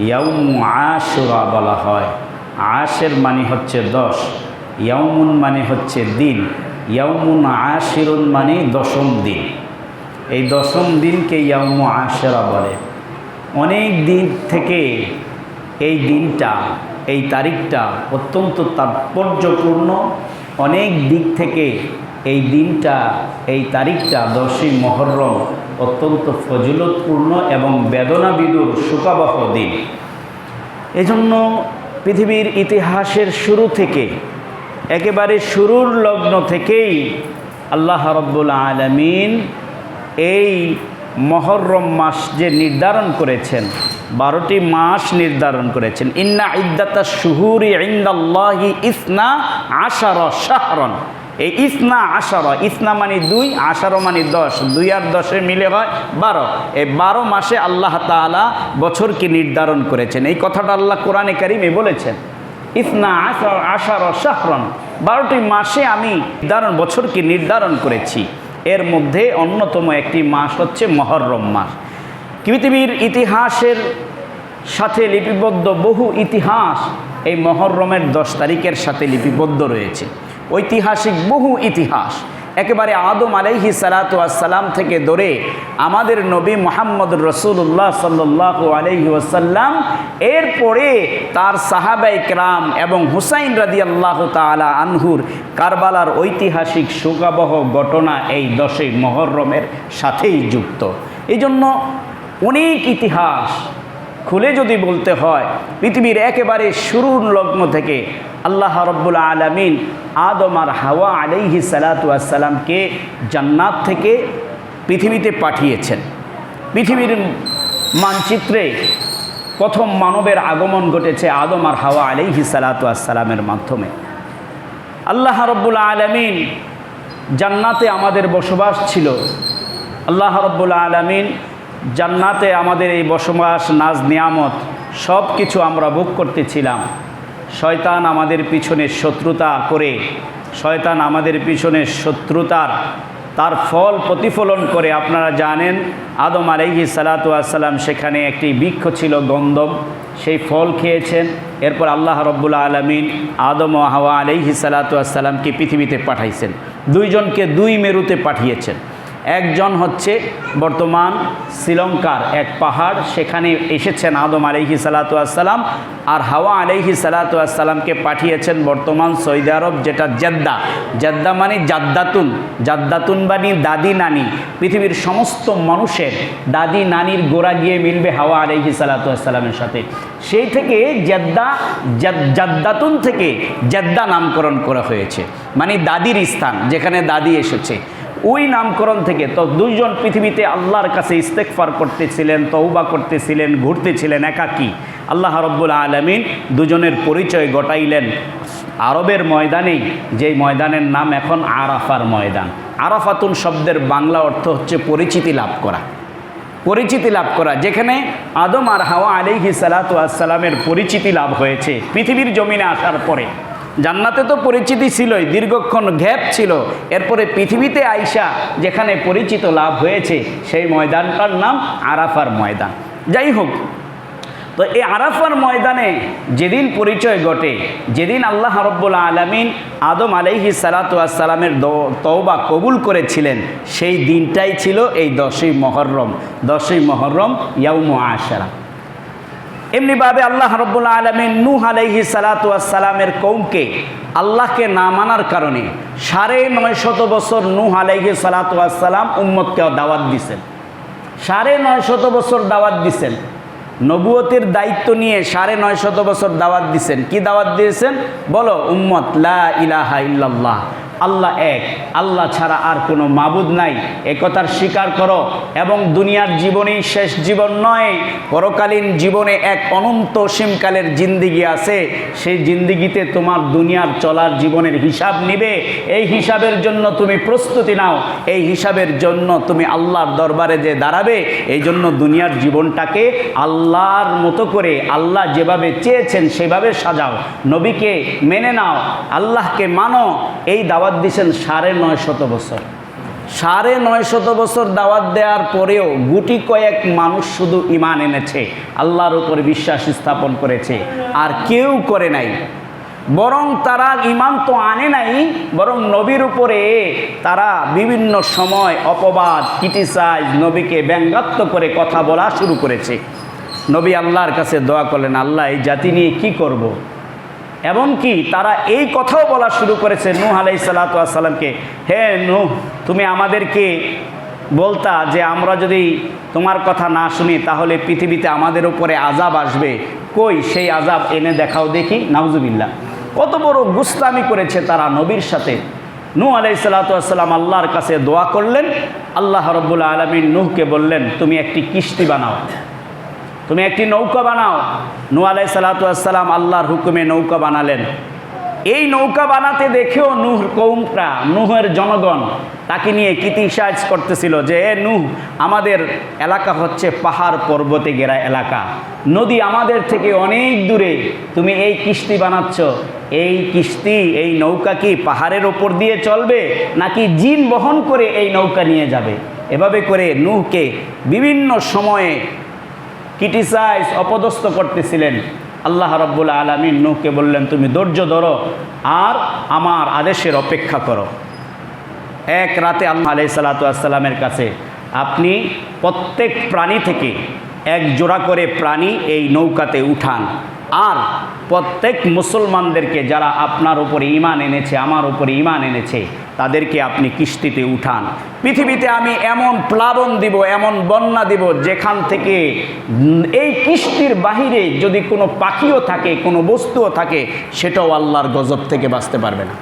ইয়াউমু আশুরা বলা হয়। আশের মানে হচ্ছে 10, ইয়াউমুন মানে হচ্ছে দিন, ইয়াউমুন আশিরুন মানে 10ম দিন। এই 10ম দিনকে ইয়াউমু আশুরা বলে। অনেক দিন থেকে এই দিনটা, এই তারিখটা অত্যন্ত তাৎপর্যপূর্ণ। অনেক দিক থেকে এই দিনটা, এই তারিখটা 10ই মুহররম অত্যন্ত ফজিলতপূর্ণ এবং বেদনাবিদুর শোকাবহ দিন। এজন্য পৃথিবীর ইতিহাসের শুরু থেকে, একেবারে শুরুর লগ্ন থেকেই আল্লাহ রাব্বুল আলামিন এই মুহররম মাস যে নির্ধারণ করেছেন, 12টি মাস নির্ধারণ করেছেন। ইন্না ইদ্দাতাশ শুহুরি ইনদাল্লাহি 12 শাহরান। এই 12, ইসনা মানে 2, 18 মানে 10, 2 আর 10 মিলে হয় 12। এই 12 মাসে আল্লাহ তাআলা বছরকে নির্ধারণ করেছেন। এই কথাটা আল্লাহ কোরআনে কারিমে বলেছেন, 12 শাহরান, 12টি মাসে আমি বছরকে নির্ধারণ করেছি। এর মধ্যে অন্যতম একটি মাস হচ্ছে মুহররম মাস। পৃথিবীর ইতিহাসের সাথে লিপিবদ্ধ বহু ইতিহাস এই মুহররমের 10 তারিখের সাথে লিপিবদ্ধ রয়েছে। ঐতিহাসিক বহু ইতিহাস, একেবারে আদম আলাইহিস সালাতু ওয়াস সালাম থেকে ধরে আমাদের নবী মুহাম্মদ রাসূলুল্লাহ সাল্লাল্লাহু আলাইহি ওয়াসাল্লাম, এরপরে তার সাহাবায়ে কেরাম এবং হুসাইন রাদিয়াল্লাহু তাআলা আনহুর কারবালার ঐতিহাসিক শোকাবহ ঘটনা এই 10ই মুহররমের সাথেই যুক্ত। এই জন্য অনেক ইতিহাস খুলে যদি বলতে হয়, পৃথিবীর একেবারে শুরুর লগ্ন থেকে আল্লাহ রাব্বুল আলামিন আদম আর হাওয়া আলাইহিস সালাতু ওয়াস সালামকে জান্নাত থেকে পৃথিবীতে পাঠিয়েছেন। পৃথিবীর মানচিত্রে প্রথম মানবের আগমন ঘটেছে আদম আর হাওয়া আলাইহিস সালাতু ওয়াস সালামের মাধ্যমে। আল্লাহ রাব্বুল আলামিন জান্নাতে আমাদের বসবাস ছিল। আল্লাহ রাব্বুল আলামিন জান্নাতে আমাদের এই বসবাস, নাজ নিয়ামত সব কিছু আমরা ভোগ করতেছিলাম। শয়তান আমাদের পিছনে শত্রুতা করে, শয়তান আমাদের পিছনে শত্রুতার তার ফল প্রতিফলন করে। আপনারা জানেন আদম আলাইহিস সালাতু ওয়াস সালাম সেখানে একটি বৃক্ষ ছিল গন্ধম, সেই ফল খেয়েছেন। এরপর আল্লাহ রাব্বুল আলামিন আদম ও হাওয়া আলাইহিস সালাতু ওয়াস সালামকে পৃথিবীতে পাঠাইছেন। দুইজনকে 2 মেরুতে পাঠিয়েছেন। একজন হচ্ছে বর্তমান শ্রীলঙ্কার এক পাহাড়, সেখানে এসেছেন আদম আলাইহিস সালাতু ওয়াস সালাম, আর হাওয়া আলাইহিস সালাতু ওয়াস সালামকে পাঠিয়েছেন বর্তমান সৌদি আরব, যেটা জেদ্দা। জেদ্দা মানে জাদ্দাতুন, জাদ্দাতুন মানে দাদি নানি। পৃথিবীর সমস্ত মানুষের দাদি নানির গোড়া গিয়ে মিলবে হাওয়া আলাইহিস সালাতু ওয়াস সালামের সাথে। সেই থেকে জেদ্দা, জাদ্দাতুন থেকে জেদ্দা নামকরণ করা হয়েছে, মানে দাদির স্থান, যেখানে দাদি এসেছে। ওই নামকরণ থেকে তো দুইজন পৃথিবীতে আল্লাহর কাছে ইস্তেগফার করতেছিলেন, তওবা করতেছিলেন, ঘুরতেছিলেন একাকী। আল্লাহ রাব্বুল আলামিন দুজনের পরিচয় ঘটাইলেন আরবের ময়দানেই, যেই ময়দানের নাম এখন আরাফার ময়দান। আরাফাতুন শব্দের বাংলা অর্থ হচ্ছে পরিচিতি লাভ করা, পরিচিতি লাভ করা। যেখানে আদম আর হাওয়া আলাইহিস সালাতু ওয়াস সালামের পরিচিতি লাভ হয়েছে পৃথিবীর জমিনে আসার পরে। জান্নাতে তো পরিচিতি ছিলই, দীর্ঘক্ষণ গ্যাপ ছিল, এরপরে পৃথিবীতে আইসা যেখানে পরিচিত লাভ হয়েছে সেই ময়দানটার নাম আরাফার ময়দান। যাই হোক, তো এই আরাফার ময়দানে যেদিন পরিচয় ঘটে, যেদিন আল্লাহ রাব্বুল আলামিন আদম আলাইহিস সালাতু ওয়াস সালামের তওবা কবুল করেছিলেন, সেই দিনটাই ছিল এই 10ই মুহররম। 10ই মুহররম ইয়াউমু আশুরা। এমনিভাবে আল্লাহ রাব্বুল আলামিন নূহ আলাইহিস সালাতু ওয়াস সালামের কওমকে আল্লাহকে না মানার কারণে 950 বছর নূহ আলাইহিস সালাতু ওয়াস সালাম উম্মতকে দাওয়াত দিয়েছেন। 950 বছর দাওয়াত দিয়েছেন, নবুয়তের দায়িত্ব নিয়ে 950 বছর দাওয়াত দিয়েছেন। কি দাওয়াত দিয়েছেন? বলো উম্মত, লা ইলাহা ইল্লাল্লাহ, আল্লাহ এক, আল্লাহ ছাড়া আর কোনো মাবুদ নাই, একথার স্বীকার করো। এবং দুনিয়ার জীবনেই শেষ জীবন নয়, পরকালীন জীবনে এক অনন্ত অসীমকালের জিন্দিগি আছে। সেই জিন্দিগিতে তোমার দুনিয়ার চলার জীবনের হিসাব নিবে। এই হিসাবের জন্য তুমি প্রস্তুতি নাও, এই হিসাবের জন্য তুমি আল্লাহর দরবারে যে দাঁড়াবে। এই জন্য দুনিয়ার জীবনটাকে আল্লাহর মতো করে, আল্লাহ যেভাবে চেয়েছেন সেভাবে সাজাও, নবীকে মেনে নাও, আল্লাহকে মানো। এই দাওয়াত দিয়েছেন 950 বছর। 950 বছর দাওয়াত দেওয়ার পরেও গুটি কয়েক মানুষ শুধু ঈমান এনেছে, আল্লাহর উপরে বিশ্বাস স্থাপন করেছে, আর কেউ করে নাই। বরং তারা ঈমান তো আনে নাই, বরং নবীর উপরে তারা বিভিন্ন সময় অপবাদ, ক্রিটিসাইজ, নবীকে ব্যঙ্গাত্মক করে কথা বলা শুরু করেছে। নবী আল্লাহর কাছে দোয়া করলেন, আল্লাহ এই জাতি নিয়ে কি করব। এমনকি তারা এই কথাও বলা শুরু করেছে নূহ আলাইহিস সালাতু ওয়াস সালামকে, হে নূহ, তুমি আমাদেরকে বলতা যে আমরা যদি তোমার কথা না শুনি তাহলে পৃথিবীতে আমাদের উপরে আযাব আসবে, কই সেই আযাব এনে দেখাও দেখি। নাউজুবিল্লাহ, কত বড় গুস্তামি করেছে তারা নবীর সাথে। নূহ আলাইহিস সালাতু ওয়াস সালাম আল্লাহর কাছে দোয়া করলেন। আল্লাহ রাব্বুল আলামিন নূহকে বললেন, তুমি একটি কিস্তি বানাও, তুমি একটি নৌকা বানাও। নূহ আলাইহিস সালাতু ওয়াস সালাম আল্লাহর হুকুমে নৌকা বানালেন। এই নৌকা বানাতে দেখেও নূহ কওমরা, নূহের জনগণ তাকে নিয়ে ক্রিটিসাইজ করতেছিল যে এ নূহ, আমাদের এলাকা হচ্ছে পাহাড় পর্বতে ঘেরা এলাকা, নদী আমাদের থেকে অনেক দূরে, তুমি এই কিস্তি বানাচ্ছ, এই কিস্তি, এই নৌকা কি পাহাড়ের ওপর দিয়ে চলবে নাকি জিন বহন করে এই নৌকা নিয়ে যাবে? এভাবে করে নূহকে বিভিন্ন সময়ে ক্রিটিসাইজ, অপদস্থ করতেছিলেন। আল্লাহ রাব্বুল আলামিন নূহকে বললেন, তুমি ধৈর্য ধরো আর আমার আদেশের অপেক্ষা করো। এক রাতে আল্লাহ আলাইহিস সালাতু ওয়াস সালামের কাছে, আপনি প্রত্যেক প্রাণী থেকে এক জোড়া করে প্রাণী এই নৌকাতে উঠান, আর প্রত্যেক মুসলমানদেরকে যারা আপনার উপরে ঈমান এনেছে, আমার উপরে ঈমান এনেছে, তাদেরকে আপনি কিস্তিতে উঠান। পৃথিবীতে আমি এমন প্লাবন দিব, এমন বন্যা দিব, যেখান থেকে এই কিস্তির বাহিরে যদি কোনো পাখিও থাকে, কোনো বস্তুও থাকে, সেটাও আল্লাহর গজব থেকে বাঁচতে পারবে না।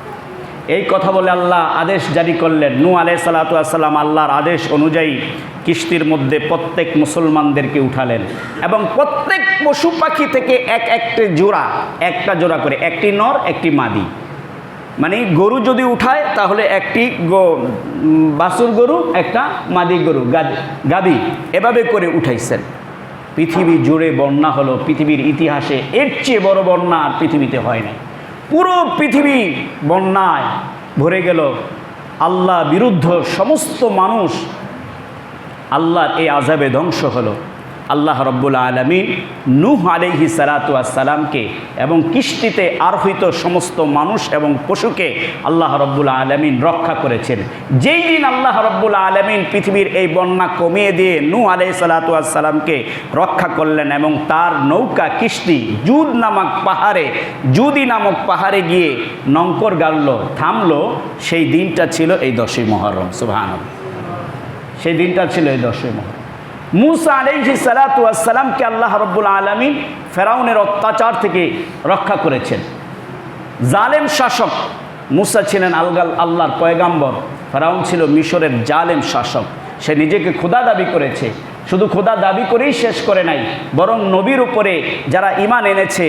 এই কথা বলে আল্লাহ আদেশ জারি করলেন। নূহ আলাইহিস সালাতু ওয়াস সালাম আল্লাহর আদেশ অনুযায়ী কিস্তির মধ্যে প্রত্যেক মুসলমানদেরকে উঠালেন এবং প্রত্যেক পশু পাখি থেকে একটা জোড়া করে, একটি নর একটি মাদি, মানে গরু যদি উঠায় তাহলে একটি বাছুর গরু, একটা মাদি গরু, গাভী, এভাবে করে উঠাইছেন। পৃথিবী জুড়ে বন্যা হলো। পৃথিবীর ইতিহাসে এর চেয়ে বড় বন্যা আর পৃথিবীতে হয় নাই। পুরো পৃথিবী বন্যায় ভরে গেল। আল্লাহ বিরুদ্ধ সমস্ত মানুষ আল্লাহর এই আযাবে ধ্বংস হলো। আল্লাহ রাব্বুল আলামিন নূহ আলাইহিস সালাতু ওয়াস সালামকে এবং কিস্তিতে আরোহিত সমস্ত মানুষ এবং পশুকে আল্লাহ রাব্বুল আলামিন রক্ষা করেছেন। যেই দিন আল্লাহ রাব্বুল আলামিন পৃথিবীর এই বন্যা কমিয়ে দিয়ে নূহ আলাইহিস সালাতু ওয়াস সালামকে রক্ষা করলেন এবং তার নৌকা কিস্তি জুদি নামক পাহাড়ে গিয়ে নঙ্কর গাড়ল, থামলো, সেই দিনটা ছিল এই 10ই মুহররম। সুবহানাল্লাহ, সেই দিনটা ছিল এই 10ই মুহররম। মূসা আলাইহিস সালাতু ওয়াস সালামকে আল্লাহ রাব্বুল আলামিন ফেরাউনের অত্যাচার থেকে রক্ষা করেছেন। জালেম শাসক, মূসা ছিলেন আল্লাহর পয়গাম্বর, ফেরাউন ছিল মিশরের জালেম শাসক। সে নিজেকে খোদা দাবি করেছে। শুধু খোদা দাবি করেই শেষ করে নাই, বরং নবীর উপরে যারা ঈমান এনেছে,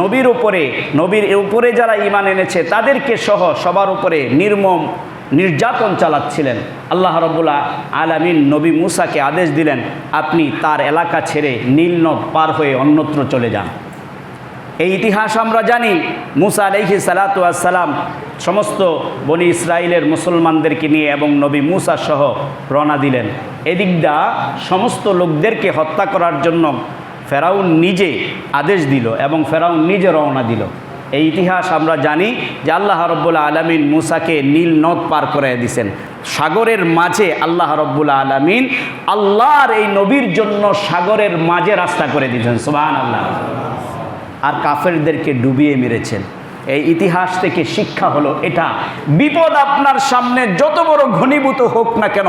নবীর উপরে যারা ঈমান এনেছে তাদেরকে সহ সবার উপরে নির্মম নির্যাতন চালাচ্ছিলেন। আল্লাহ রাব্বুল আলামিন নবী মূসাকে আদেশ দিলেন, আপনি তার এলাকা ছেড়ে নীল নদ পার হয়ে অন্যত্র চলে যান। এই ইতিহাস আমরা জানি। মূসা আলাইহিস সালাতু ওয়াস সালাম সমস্ত বনি ইসরাইলের মুসলমানদেরকে নিয়ে এবং নবী মূসা সহ রওনা দিলেন। এদিকটা সমস্ত লোকদেরকে হত্যা করার জন্য ফেরাউন নিজে আদেশ দিল এবং ফেরাউন নিজে রওনা দিল। এই ইতিহাস আমরা জানি যে আল্লাহ রাব্বুল আলামিন মূসাকে নীল নদ পার করে দিয়েছেন। সাগরের মাঝে আল্লাহ রাব্বুল আলামিন আল্লাহর এই নবীর জন্য সাগরের মাঝে রাস্তা করে দিয়েছেন। সুবহানাল্লাহ। আর কাফেরদেরকে ডুবিয়ে মেরেছেন। এই ইতিহাস থেকে শিক্ষা হলো এটা, বিপদ আপনার সামনে যত বড় ঘনীভূত হোক না কেন,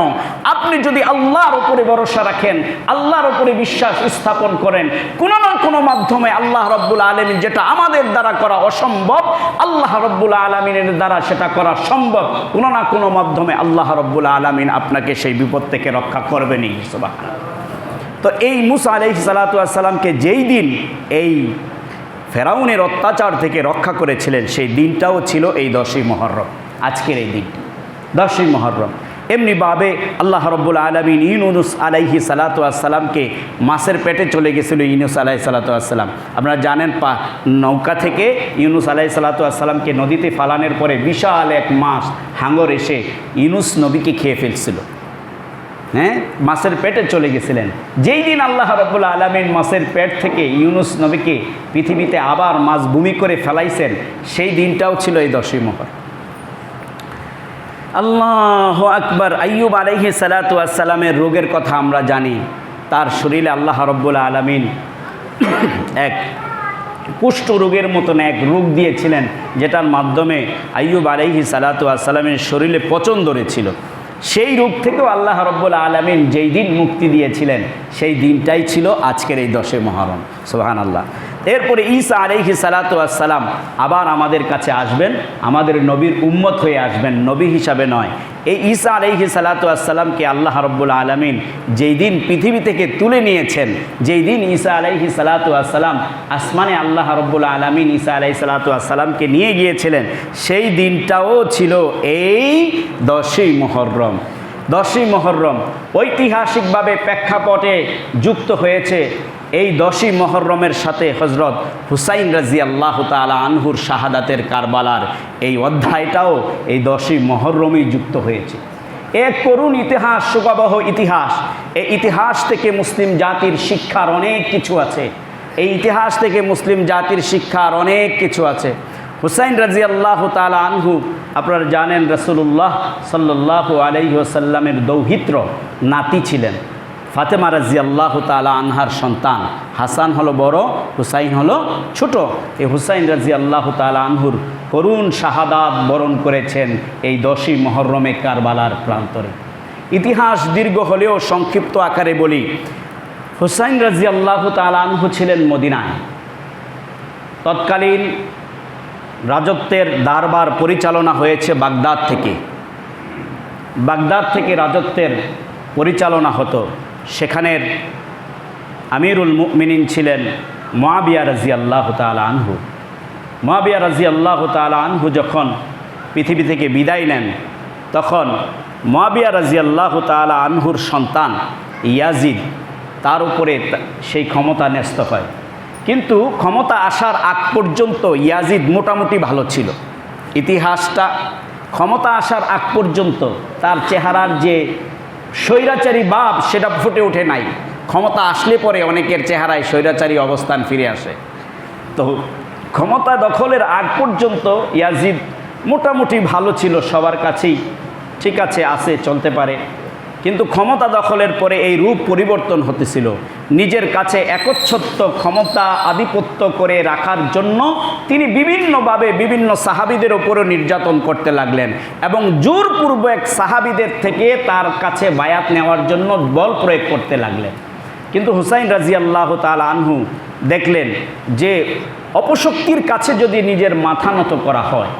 আপনি যদি আল্লাহর উপরে ভরসা রাখেন, আল্লাহর উপরে বিশ্বাস স্থাপন করেন, কোনো না কোনো মাধ্যমে আল্লাহ রাব্বুল আলামিন, যেটা আমাদের দ্বারা করা অসম্ভব, আল্লাহ রাব্বুল আলামিনের দ্বারা সেটা করা সম্ভব। কোনো না কোনো মাধ্যমে আল্লাহ রাব্বুল আলামিন আপনাকে সেই বিপদ থেকে রক্ষা করবেনই। সুবহানাল্লাহ। তো এই মূসা আলাইহিস সালাতু ওয়াস সালামকে যেই দিন এই ফেরাউনের অত্যাচার থেকে রক্ষা করেছিলেন, সেই দিনটাও ছিল এই 10ই মুহররম। আজকের এই দিনটা 10ই মুহররম। এমনিভাবে আল্লাহ রব্বুল আলামিন ইউনুস আলাইহি সালাতু আসসালামকে মাছের পেটে চলে গেছিল ইউনুস আলাইহি সালাতু আসসালাম। আপনারা জানেন নৌকা থেকে ইউনুস আলাইহি সালাতু আসসালামকে নদীতে ফালানোর পরে বিশাল এক মাছ হাঙর এসে ইউনুস নবীকে খেয়ে ফেলছিল। হ্যাঁ, মাছের পেটে চলে গেছিলেন। যেই দিন আল্লাহ রাব্বুল আলামিন মাছের পেট থেকে ইউনুস নবীকে পৃথিবীতে আবার মাছ ভূমি করে ফেলাইছেন, সেই দিনটাও ছিল এই 10ই মুহররম। আল্লাহু আকবার। আইয়ুব আলাইহিস সালাতু ওয়াস সালামের রোগের কথা আমরা জানি। তার শরীরে আল্লাহ রাব্বুল আলামিন এক কুষ্ঠ রোগের মতন এক রোগ দিয়েছিলেন, যেটার মাধ্যমে আইয়ুব আলাইহিস সালাতু ওয়াস সালামের শরীরে পচন ধরেছিল। সেই রোগ থেকেও আল্লাহ রাব্বুল আলামিন যেই দিন মুক্তি দিয়েছিলেন, সেই দিনটাই ছিল আজকের এই 10ই মুহররম। সুবহানাল্লাহ। এরপরে ঈসা আলাইহিস সালাতু ওয়াস সালাম আবার আমাদের কাছে আসবেন, আমাদের নবীর উম্মত হয়ে আসবেন, নবী হিসাবে নয়। এই ঈসা আলাইহিস সালাতু ওয়াস সালামকে আল্লাহ রাব্বুল আলামিন যেই দিন পৃথিবী থেকে তুলে নিয়েছেন, যেই দিন ঈসা আলাইহিস সালাতু ওয়াস সালাম আসমানে আল্লাহ রাব্বুল আলামিন ঈসা আলাইহিস সালাতু ওয়াস সালামকে নিয়ে গিয়েছিলেন, সেই দিনটাও ছিল এই 10ই মুহররম। 10ই মুহররম ঐতিহাসিকভাবে প্রেক্ষাপটে যুক্ত হয়েছে এই 10ই মুহররমের সাথে হযরত হুসাইন রাদিয়াল্লাহু তাআলা আনহুর শাহাদাতের কারবালার এই অধ্যায়টাও এই 10ই মুহররমেই যুক্ত হয়েছে। এক করুণ ইতিহাস, সুগাবহ ইতিহাস। এই ইতিহাস থেকে মুসলিম জাতির শিক্ষার অনেক কিছু আছে। এই ইতিহাস থেকে মুসলিম জাতির শিক্ষার অনেক কিছু আছে। হুসাইন রাদিয়াল্লাহু তাআলা আনহু, আপনারা জানেন রাসূলুল্লাহ সাল্লাল্লাহু আলাইহি ওয়াসাল্লামের দৌহিত্র নাতি ছিলেন। ফাতেমা রাদিয়াল্লাহু তাআলা আনহার সন্তান। হাসান হলো বড়, হুসাইন হলো ছোট। এই হুসাইন রাদিয়াল্লাহু তাআলা আনহুর করুণ শাহাদাত বরণ করেছেন এই 10ই মুহররমে কারবালার প্রান্তরে। ইতিহাস দীর্ঘ হলেও সংক্ষিপ্ত আকারে বলি, হুসাইন রাদিয়াল্লাহু তাআলা আনহু ছিলেন মদিনায়। তৎকালীন রাজত্বের দারবার পরিচালনা হয়েছে বাগদাদ থেকে। বাগদাদ থেকে রাজত্বের পরিচালনা হতো। সেখানের আমিরুল মুমিনিন ছিলেন মুআবিয়া রাদিয়াল্লাহু তাআলা আনহু। মুআবিয়া রাদিয়াল্লাহু তাআলা আনহু যখন পৃথিবী থেকে বিদায় নেন, তখন মুআবিয়া রাদিয়াল্লাহু তাআলা আনহুর সন্তান ইয়াজিদ, তার উপরে সেই ক্ষমতা ন্যস্ত হয়। কিন্তু ক্ষমতা আসার আগ পর্যন্ত ইয়াজিদ মোটামুটি ভালো ছিল। ইতিহাসটা ক্ষমতা আসার আগ পর্যন্ত তার চেহারার যে স্বৈরাচারী ভাব, সেটা ফুটে ওঠে নাই। ক্ষমতা আসলে পরে অনেকের চেহারায় স্বৈরাচারী অবস্থান ফিরে আসে। তো ক্ষমতা দখলের আগ পর্যন্ত ইয়াজিদ মোটামুটি ভালো ছিল, সবার কাছেই ঠিক আছে চলতে পারে। কিন্তু ক্ষমতা দখলের পরে এই রূপ পরিবর্তন হতেছিল। নিজের কাছে একচ্ছত্ব ক্ষমতা আধিপত্য করে রাখার জন্য তিনি বিভিন্নভাবে বিভিন্ন সাহাবীদের ওপরও নির্যাতন করতে লাগলেন এবং জোরপূর্বক সাহাবীদের থেকে তার কাছে বায়াত নেওয়ার জন্য বল প্রয়োগ করতে লাগলেন। কিন্তু হুসাইন রাদিয়াল্লাহু তাআলা আনহু দেখলেন যে অপশক্তির কাছে যদি নিজের মাথা নত করা হয়,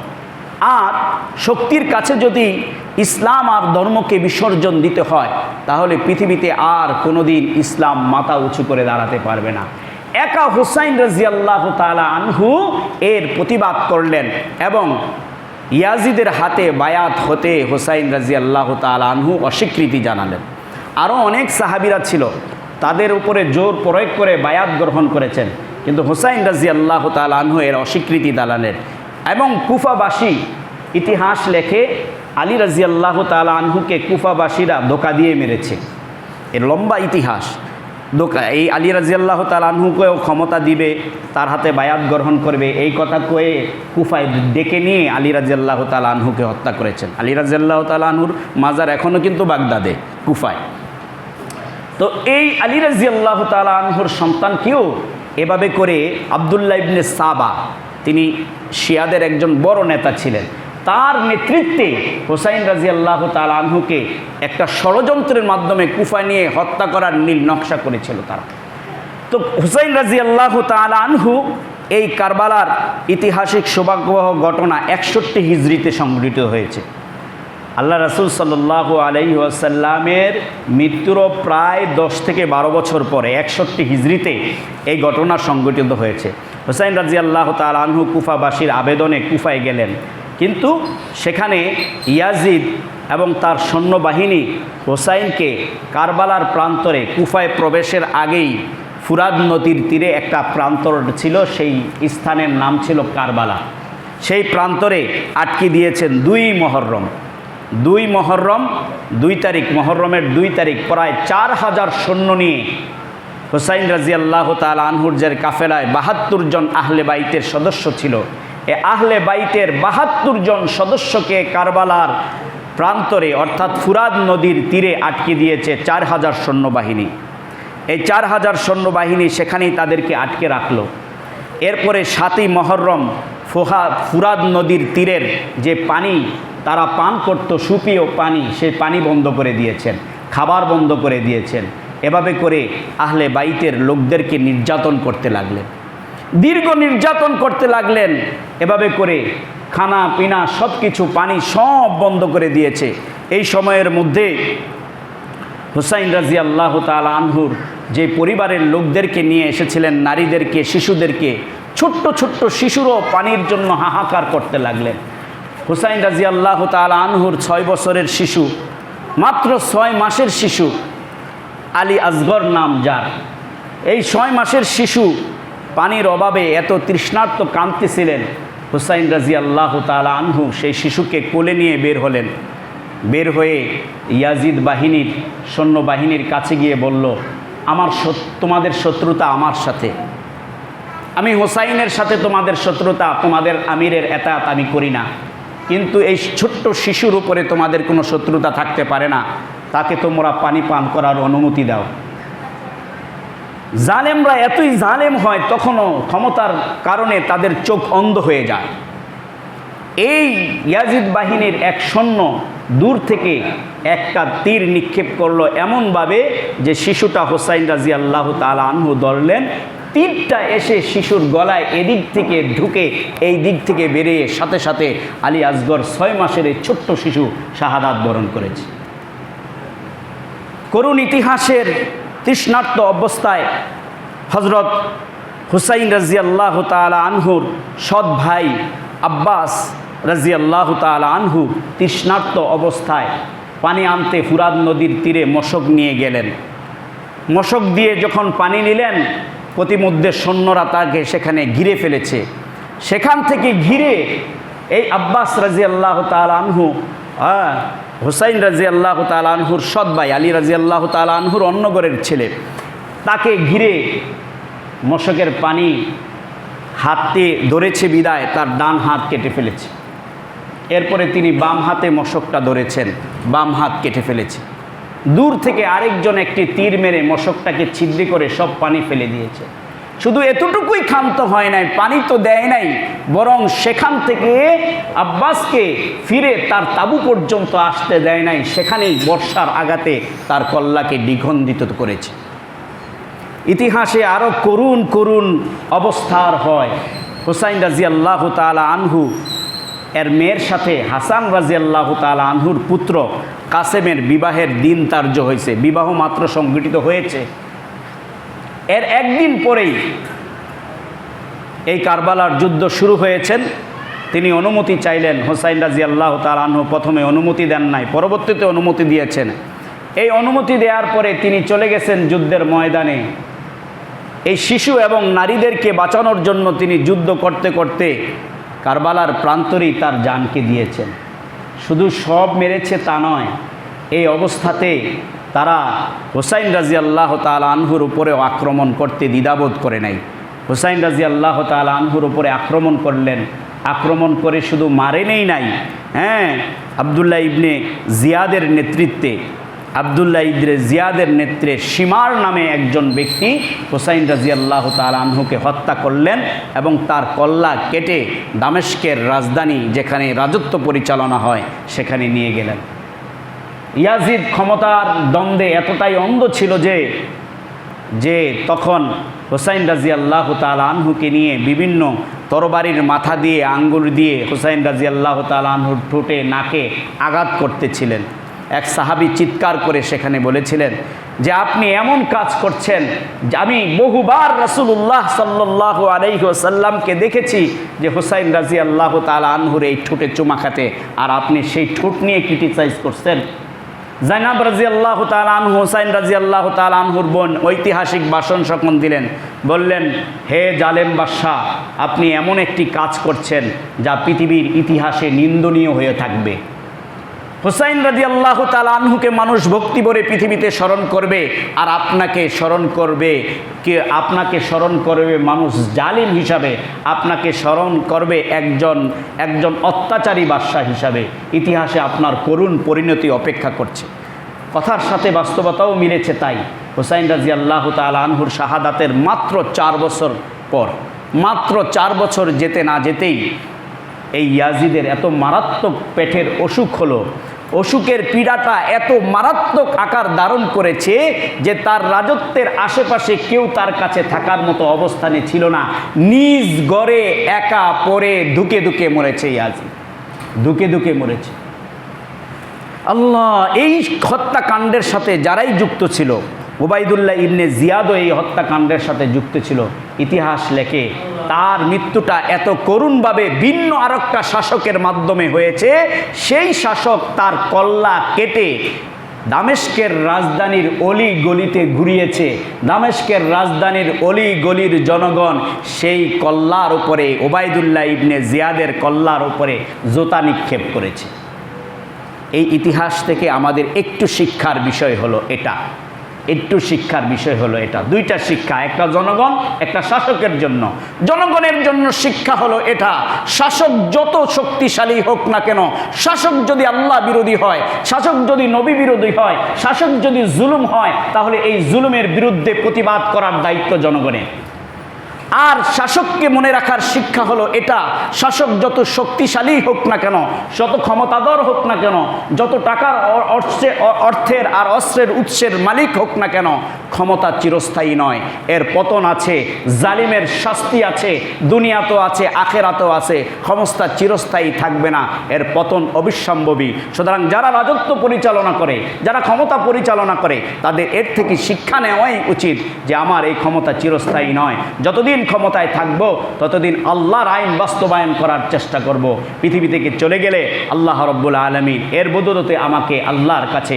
আর শক্তির কাছে যদি ইসলাম আর ধর্মকে বিসর্জন দিতে হয়, তাহলে পৃথিবীতে আর কোনোদিন ইসলাম মাথা উঁচু করে দাঁড়াতে পারবে না। একা হুসাইন রাদিয়াল্লাহু তাআলা আনহু এর প্রতিবাদ করলেন এবং ইয়াজিদের হাতে বায়াত হতে হুসাইন রাদিয়াল্লাহু তাআলা আনহু অস্বীকৃতি জানালেন। আরও অনেক সাহাবীরা ছিল, তাদের উপরে জোর প্রয়োগ করে বায়াত গ্রহণ করেছেন, কিন্তু হুসাইন রাদিয়াল্লাহু তাআলা আনহু এর অস্বীকৃতি জানালেন। এবং কুফাবাসী ইতিহাস লেখে আলী রাদিয়াল্লাহু তাআলা আনহুকে কুফাবাসীরা ধোঁকা দিয়ে মেরেছে। এর লম্বা ইতিহাস। এই আলী রাদিয়াল্লাহু তাআলা আনহুকেও ক্ষমতা দিবে, তার হাতে বায়াত গ্রহণ করবে, এই কথা কয়ে কুফায় ডেকে নিয়ে আলী রাদিয়াল্লাহু তাআলা আনহুকে হত্যা করেছেন। আলী রাদিয়াল্লাহু তাআলা আনহুর মাজার এখনও কিন্তু বাগদাদে, কুফায়। তো এই আলী রাদিয়াল্লাহু তাআলা আনহুর সন্তানকেও এভাবে করে আব্দুল্লাহ ইবনে সাবা, তিনি শিয়াদের একজন বড় নেতা ছিলেন, তার নেতৃত্বে হুসাইন রাদিয়াল্লাহু তাআলা আনহুকে একটা ষড়যন্ত্রের মাধ্যমে কুফায় নিয়ে হত্যা করার নীল নকশা করেছিল তারা। তো হুসাইন রাদিয়াল্লাহু তাআলা আনহু এই কারবালার ঐতিহাসিক সৌভাগ্যবহ ঘটনা 61 হিজরিতে সংঘটিত হয়েছে। আল্লাহ রাসূল সাল্লাল্লাহু আলাইহি ওয়াসাল্লামের মৃত্যুরও প্রায় 10 থেকে 12 বছর পরে 61 হিজরিতে এই ঘটনা সংঘটিত হয়েছে। হুসাইন রাদিয়াল্লাহু তাআলা আনহু কুফাবাসীর আবেদনে কুফায় গেলেন, কিন্তু সেখানে ইয়াজিদ এবং তার সৈন্যবাহিনী হোসাইনকে কারবালার প্রান্তরে কুফায় প্রবেশের আগেই ফুরাত নদীর তীরে একটা প্রান্তর ছিল, সেই স্থানের নাম ছিল কারবালা। সেই প্রান্তরে আটকে দিয়েছেন 2 মহরম 2 তারিখ, মহরমের 2 তারিখ প্রায় 4000 সৈন্য নিয়ে হুসাইন রাদিয়াল্লাহু তাআলা আনহুর যে কাফেলায় 72 জন আহলে বাইতের সদস্য ছিল, এ আহলে বাইতের 72 জন সদস্যকে কারবালার প্রান্তরে অর্থাৎ ফুরাত নদীর তীরে আটকে দিয়েছে 4000 সৈন্যবাহিনী। এই 4000 সৈন্যবাহিনী সেখানেই তাদেরকে আটকে রাখলো। এরপরে 7ই মহরম ফুরাত নদীর তীরের যে পানি তারা পান করত, সুপেয় পানি, সেই পানি বন্ধ করে দিয়েছেন, খাবার বন্ধ করে দিয়েছেন। এভাবে করে আহলে বাইতের লোকদেরকে নির্যাতন করতে লাগলেন, দীর্ঘ নির্যাতন করতে লাগলেন। এভাবে করে খানা পিনা সব কিছু, পানি সব বন্ধ করে দিয়েছে। এই সময়ের মধ্যে হুসাইন রাদিয়াল্লাহু তাআলা আনহুর যে পরিবারের লোকদেরকে নিয়ে এসেছিলেন, নারীদেরকে, শিশুদেরকে, ছোট্ট ছোট্ট শিশুরও পানির জন্য হাহাকার করতে লাগলেন। হুসাইন রাদিয়াল্লাহু তাআলা আনহুর 6 বছরের শিশু, মাত্র 6 মাসের শিশু, আলী আসগর নাম যার, এই 6 মাসের শিশু পানির অভাবে এত তৃষ্ণার্ত কাঁদতেছিলেন। হুসাইন রাদিয়াল্লাহু তাআলা আনহু সেই শিশুকে কোলে নিয়ে বের হলেন। বের হয়ে ইয়াজিদ বাহিনীর সৈন্যবাহিনীর কাছে গিয়ে বলল, তোমাদের শত্রুতা আমার সাথে, আমি হুসাইনের সাথে তোমাদের শত্রুতা, তোমাদের আমিরের এতাত আমি করি না, কিন্তু এই ছোট্ট শিশুর উপরে তোমাদের কোনো শত্রুতা থাকতে পারে না, তাকে তোমরা পানি পান করার অনুমতি দাও। জালেমরা এতই জালেম হয়, তখনও ক্ষমতার কারণে তাদের চোখ অন্ধ হয়ে যায়। এই ইয়াজিদ বাহিনীর এক সৈন্য দূর থেকে একটা তীর নিক্ষেপ করলো এমনভাবে যে শিশুটা হুসাইন রাদিয়াল্লাহু তাআলা আনহু ধরলেন। তীরটা এসে শিশুর গলায় এদিক থেকে ঢুকে এই দিক থেকে বেরিয়ে সাথে সাথে আলী আসগর 6 মাসের এই ছোট্ট শিশু শাহাদাত বরণ করেছে। করুণ ইতিহাসের তৃষ্ণার্ত অবস্থায় হযরত হুসাইন রাদিয়াল্লাহু তাআলা আনহুর সৎ ভাই আব্বাস রাদিয়াল্লাহু তাআলা আনহু তৃষ্ণার্ত অবস্থায় পানি আনতে ফুরাত নদীর তীরে মশক নিয়ে গেলেন। মশক দিয়ে যখন পানি নিলেন, প্রতিমধ্যে সৈন্যরা তাকে সেখানে ঘিরে ফেলেছে। সেখান থেকে ঘিরে এই আব্বাস রাদিয়াল্লাহু তাআলা আনহু, হুসাইন রাদিয়াল্লাহু তাআলা আনহুর সৎ ভাই আলী রাদিয়াল্লাহু তাআলা আনহুর অন্য ঘরের ছেলে, তাকে ঘিরে মশকের পানি হাতে ধরেছে বিদায় তার ডান হাত কেটে ফেলেছে। এরপরে তিনি বাম হাতে মশকটা ধরেছেন, বাম হাত কেটে ফেলেছে। দূর থেকে আরেকজন একটি তীর মেরে মশকটাকে ছিদ্র করে সব পানি ফেলে দিয়েছে। শুধু এতটুকুই ক্ষান্ত হয় নাই, পানি তো দেয় নাই, বরং সেখান থেকে আব্বাসকে ফিরে তার তাবু পর্যন্ত আসতে দেয় নাই, সেখানেই বর্ষার আঘাতে তার কল্লাকে দ্বিখণ্ডিত করেছে। ইতিহাসে আরও করুণ করুণ অবস্থার হয়। হুসাইন রাদিয়াল্লাহু তাআলা আনহু এর মেয়ের সাথে হাসান রাদিয়াল্লাহু তাআলা আনহুর পুত্র কাসেমের বিবাহের দিন ধার্য হয়েছে, বিবাহ মাত্র সংগঠিত হয়েছে। এর একদিন পরেই এই কারবালার যুদ্ধ শুরু হয়েছেন। তিনি অনুমতি চাইলেন, হুসাইন রাদিয়াল্লাহু তাআলা আনহু প্রথমে অনুমতি দেন নাই, পরবর্তীতে অনুমতি দিয়েছেন। এই অনুমতি দেওয়ার পরে তিনি চলে গেছেন যুদ্ধের ময়দানে। এই শিশু এবং নারীদেরকে বাঁচানোর জন্য তিনি যুদ্ধ করতে করতে কারবালার প্রান্তরেই তার জানকে দিয়েছেন। শুধু সব মেরেছে তা নয়, এই অবস্থাতে তারা হুসাইন রাদিয়াল্লাহু তাআলা আনহুর উপরেও আক্রমণ করতে দ্বিধাবোধ করে নাই। হুসাইন রাদিয়াল্লাহু তাআলা আনহুর উপরে আক্রমণ করলেন। আক্রমণ করে শুধু মারেনই নাই, আবদুল্লাহ ইবনে জিয়াদের নেতৃত্বে, নেত্রে শিমার নামে একজন ব্যক্তি হুসাইন রাদিয়াল্লাহু তাআলা আনহুকে হত্যা করলেন এবং তার কল্লা কেটে দামেস্কের রাজধানী, যেখানে রাজত্ব পরিচালনা হয়, সেখানে নিয়ে গেলেন। ইয়াজিদ ক্ষমতার দ্বন্দ্বে এতটাই অন্ধ ছিল যে তখন হুসাইন রাদিয়াল্লাহু তাআলা আনহুকে নিয়ে বিভিন্ন তরবারির মাথা দিয়ে, আঙ্গুল দিয়ে হুসাইন রাদিয়াল্লাহু তাআলা আনহুর ঠোঁটে, নাকে আঘাত করতেছিলেন এক সাহাবী চিৎকার করে সেখানে বলেছিলেন যে আপনি এমন কাজ করছেন যে আমি বহুবার রাসূলুল্লাহ সাল্লাল্লাহু আলাইহি ওয়াসাল্লামকে দেখেছি যে হুসাইন রাদিয়াল্লাহু তাআলা আনহুর এই ঠোঁটে চুমা খাতে, আর আপনি সেই ঠোঁট নিয়ে ক্রিটিসাইজ করছেন। জাইনাব রাদিয়াল্লাহু তাআলা আনহু হুসাইন রাদিয়াল্লাহু তাআলা আনহুর বোন ঐতিহাসিক ভাষণ সকন দিলেন, বললেন, হে জালেম বাদশা, আপনি এমন একটি কাজ করছেন যা পৃথিবীর ইতিহাসে নিন্দনীয় হয়ে থাকবে। হুসাইন রাদিয়াল্লাহু তাআলা আনহুকে মানুষ ভক্তি ভরে পৃথিবীতে স্মরণ করবে, আর আপনাকে স্মরণ করবে মানুষ জালিম হিসাবে, আপনাকে স্মরণ করবে একজন অত্যাচারী বাদশা হিসাবে। ইতিহাসে আপনার করুণ পরিণতি অপেক্ষা করছে। কথার সাথে বাস্তবতাও মিলেছে। তাই হুসাইন রাদিয়াল্লাহু তাআলা আনহুর শাহাদাতের মাত্র 4 বছর পর, মাত্র 4 বছর যেতে না যেতেই এই ইয়াজিদের এত মারাত্মক পেটের অসুখ হলো। অসুখের পীড়াটা এত মারাত্মক আকার ধারণ করেছে যে তার রাজত্বের আশেপাশে কেউ তার কাছে থাকার মতো অবস্থানে ছিল না। নিজ গড়ে একা পড়ে ধুকে ধুকে মরেছে ইয়াজিদ, ধুকে ধুকে মরেছে। আল্লাহ, এই হত্যাকাণ্ডের সাথে যারাই যুক্ত ছিল, উবাইদুল্লাহ ইবনে জিয়াদও এই হত্যাকাণ্ডের সাথে যুক্ত ছিল। ইতিহাস লেখে তার মৃত্যুটা এত করুণভাবে ভিন্ন আরেকটা শাসকের মাধ্যমে হয়েছে। সেই শাসক তার কল্লা কেটে দামেস্কের রাজধানীর অলি গলিতে ঘুরিয়েছে। দামেস্কের রাজধানীর অলি গলির জনগণ সেই কল্লার উপরে, উবাইদুল্লাহ ইবনে জিয়াদের কল্লার উপরে জোতা নিক্ষেপ করেছে। এই ইতিহাস থেকে আমাদের একটু শিক্ষার বিষয় হলো এটা, দুইটা শিক্ষা, একটা জনগণ, একটা শাসকের জন্য। জনগণের জন্য শিক্ষা হলো এটা, শাসক যত শক্তিশালী হোক না কেন, শাসক যদি আল্লাহ বিরোধী হয়, শাসক যদি নবী বিরোধী হয়, শাসক যদি জুলুম হয়, তাহলে এই জুলুমের বিরুদ্ধে প্রতিবাদ করার দায়িত্ব জনগণের। আর শাসককে মনে রাখার শিক্ষা হলো এটা, শাসক যত শক্তিশালী হোক না কেন, যত ক্ষমতাধর হোক না কেন, যত টাকার অর্থের আর অস্ত্রের উৎসের মালিক হোক না কেন, ক্ষমতা চিরস্থায়ী নয়, এর পতন আছে, জালিমের শাস্তি আছে, দুনিয়াতেও আছে, আখেরাতেও আছে। ক্ষমতা চিরস্থায়ী থাকবে না, এর পতন অবিসম্ভবী। সুতরাং যারা রাজত্ব পরিচালনা করে, যারা ক্ষমতা পরিচালনা করে, তাদের এর থেকে শিক্ষা নেওয়াই উচিত যে আমার এই ক্ষমতা চিরস্থায়ী নয়। যতদিন ক্ষমতায় থাকবো ততদিন আল্লাহর আইন বাস্তবায়ন করার চেষ্টা করব। পৃথিবী থেকে চলে গেলে আল্লাহ রাব্বুল আলামিন এর বদৌলতে আমাকে আল্লাহর কাছে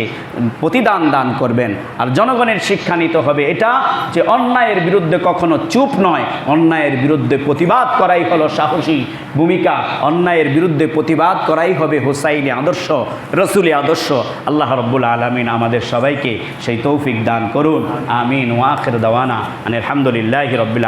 প্রতিদান দান করবেন। আর জনগণের শিক্ষা নিতে হবে এটা যে অন্যায়ের বিরুদ্ধে কখনো চুপ নয়, অন্যায়ের বিরুদ্ধে প্রতিবাদ করাই হলো সাহসী ভূমিকা, অন্যায়ের বিরুদ্ধে প্রতিবাদ করাই হবে হুসাইনি আদর্শ, রসুলি আদর্শ। আল্লাহ রাব্বুল আলামিন আমাদের সবাইকে সেই তৌফিক দান করুন। আমিন। ওয়া আখির দাওয়ানা আলহামদুলিল্লাহি রাব্বিল